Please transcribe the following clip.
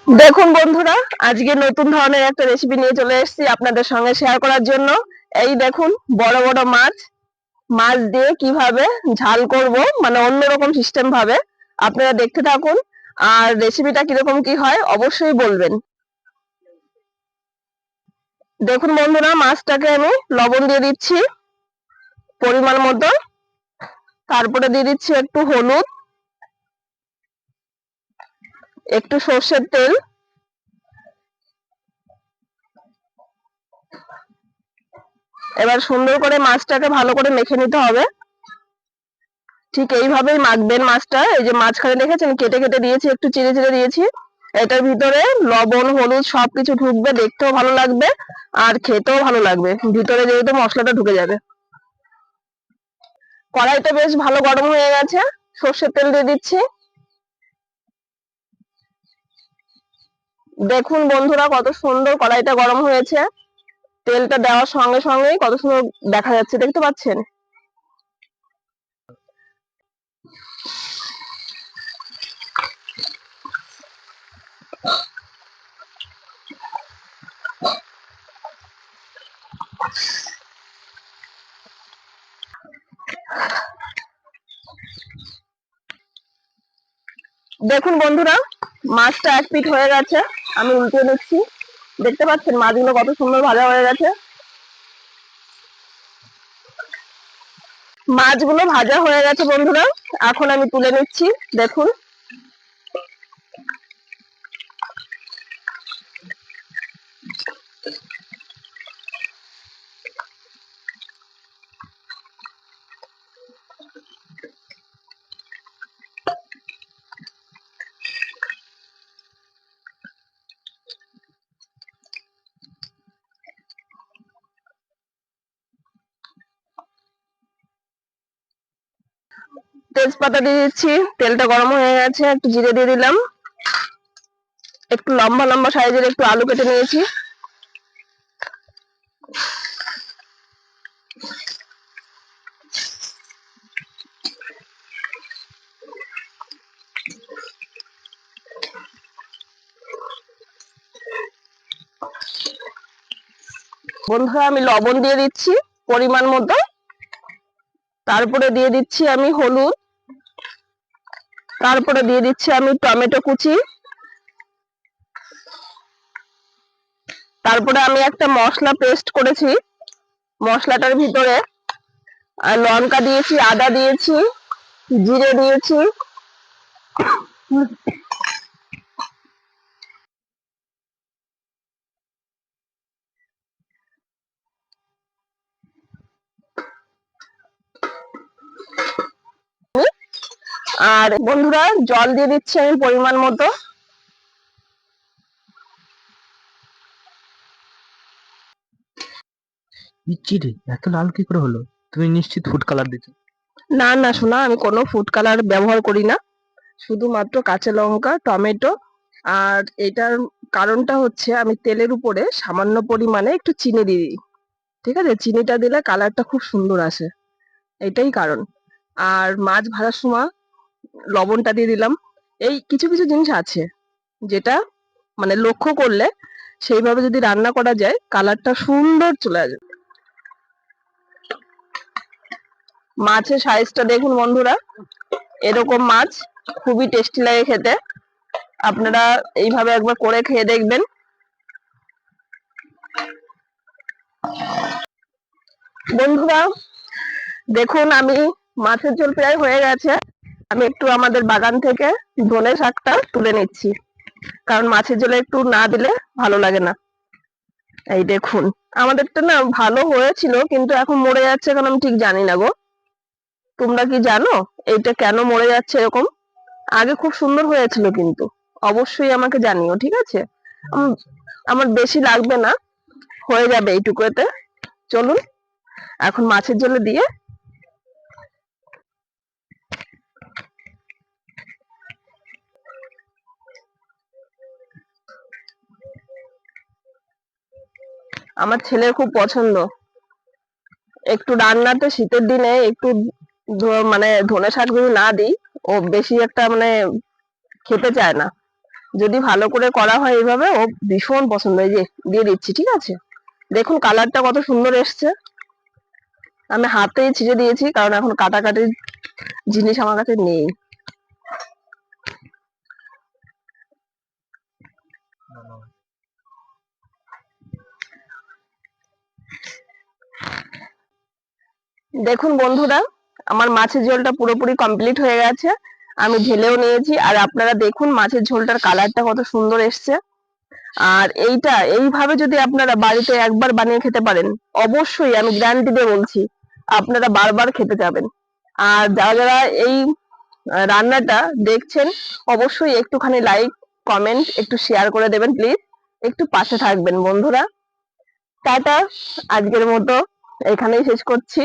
দেখুন বন্ধুরা, আজকে নতুন ধরনের একটা রেসিপি নিয়ে চলে এসেছি আপনাদের সঙ্গে শেয়ার করার জন্য। এই দেখুন, বড় বড় মাছ মাছ দিয়ে কিভাবে ঝাল করব, মানে অন্যরকম সিস্টেম ভাবে। আপনারা দেখতে থাকুন, আর রেসিপিটা কিরকম কি হয় অবশ্যই বলবেন। দেখুন বন্ধুরা, মাছটাকে আমি লবণ দিয়ে দিচ্ছি পরিমাণ মতো, তারপরে দিয়ে দিচ্ছি একটু হলুদ, একটু সর্ষের তেল, এবার সুন্দর করে মাছটাকে ভালো করে মেখে নিতে হবে। ঠিক এইভাবেই মাখবেন মাছটা। এই যে মাঝখানে দেখেছেন কেটে কেটে দিয়েছি, একটু চিড়ে চিড়ে দিয়েছি। এটার ভিতরে লবণ হলুদ সবকিছু ঢুকবে, দেখতেও ভালো লাগবে আর খেতেও ভালো লাগবে, ভিতরে যেহেতু মশলাটা ঢুকে যাবে। কড়াইটা বেশ ভালো গরম হয়ে গেছে, সর্ষের তেল দিয়ে দিচ্ছি। দেখুন বন্ধুরা, কত সুন্দর কড়াইটা গরম হয়েছে। তেলটা দেওয়ার সঙ্গে সঙ্গেই কত সুন্দর দেখা যাচ্ছে, দেখতে পাচ্ছেন। দেখুন বন্ধুরা, মাছটা এক পিঠ হয়ে গেছে, আমি উল্টে দিচ্ছি। দেখতে পাচ্ছেন মাছগুলো কত সুন্দর ভাজা হয়ে গেছে। মাছগুলো ভাজা হয়ে গেছে বন্ধুরা, এখন আমি তুলে নিচ্ছি। দেখুন, তেজপাতা দিয়ে দিচ্ছি, তেলটা গরম হয়ে গেছে, একটু জিরে দিয়ে দিলাম, একটু লম্বা লম্বা সাইজের একটু আলু কেটে নিয়েছি, বন্ধুরা আমি লবণ দিয়ে দিচ্ছি পরিমাণ মতো, তারপরে দিয়ে দিচ্ছি আমি হলুদ, তারপরে দিয়ে দিচ্ছি আমি টমেটো কুচি, তারপরে আমি একটা মশলা পেস্ট করেছি, মশলাটার ভিতরে লঙ্কা দিয়েছি, আদা দিয়েছি, জিরে দিয়েছি, আর বন্ধুরা জল দিয়ে দিচ্ছি আমি পরিমাণ মতো। চিড়ে এত লাল কি করে হলো? তুমি নিশ্চিত ফুড কালার দিছো? না না শোনা, আমি কোনো ফুড কালার ব্যবহার করি না, শুধুমাত্র কাঁচা লঙ্কা টমেটো। আর এটার কারণটা হচ্ছে আমি তেলের উপরে সামান্য পরিমাণে একটু চিনি দিয়ে দিই, ঠিক আছে? চিনিটা দিলে কালারটা খুব সুন্দর আসে, এটাই কারণ। আর মাছ ভাজার সময় লবণটা দিয়ে দিলাম। এই কিছু কিছু জিনিস আছে যেটা মানে লক্ষ্য করলে সেইভাবে যদি রান্না করা যায় কালারটা সুন্দর চলে আসে। মাছের সাইজটা দেখুন বন্ধুরা, এরকম মাছ খুবই টেস্টি লাগে খেতে। আপনারা এইভাবে একবার করে খেয়ে দেখবেন। বন্ধুরা দেখুন, আমি মাছের ঝোল প্রায় হয়ে গেছে। আমি একটু আমাদের বাগান থেকে ধনে শাকটা তুলে নিচ্ছি, কারণ মাছের ঝোলে একটু না দিলে ভালো লাগে না। এই দেখুন, আমাদেরটা না ভালো হয়েছিল কিন্তু এখন মরে যাচ্ছে, কারণ আমি ঠিক জানি না গো। তোমরা কি জানো এইটা কেন মরে যাচ্ছে এরকম? আগে খুব সুন্দর হয়েছিল কিন্তু, অবশ্যই আমাকে জানিও, ঠিক আছে? আমার বেশি লাগবে না, হয়ে যাবে এইটুকুতে। চলুন এখন মাছের ঝোলে দিয়ে আমার ছেলের খুব পছন্দ। একটু রান্নাতে শীতের দিনে একটু মানে ধনে শাক যদি না দিই ও বেশি একটা মানে খেতে চায় না। যদি ভালো করে করা হয় এইভাবে, ও ভীষণ পছন্দ। এই যে দিয়ে দিচ্ছি, ঠিক আছে? দেখুন কালারটা কত সুন্দর এসছে। আমি হাতেই ছিঁড়ে দিয়েছি, কারণ এখন কাটাকাটির জিনিস আমার কাছে নেই। দেখুন বন্ধুরা, আমার মাছের ঝোলটা পুরোপুরি কমপ্লিট হয়ে গেছে। আমি ঢেলেও নিয়েছি, আর আপনারা দেখুন মাছের ঝোলটার কালারটা কত সুন্দর এসছে। আর এইভাবে যদি আপনারা বাড়িতে একবার বানিয়ে খেতে পারেন, অবশ্যই আমি গ্যারান্টি দিয়ে বলছি আপনারা বারবার খেতে যাবেন। আর যারা যারা এই রান্নাটা দেখছেন, অবশ্যই একটুখানি লাইক, কমেন্ট, একটু শেয়ার করে দেবেন প্লিজ। একটু পাশে থাকবেন বন্ধুরা। টাটা, আজকের মতো এখানেই শেষ করছি।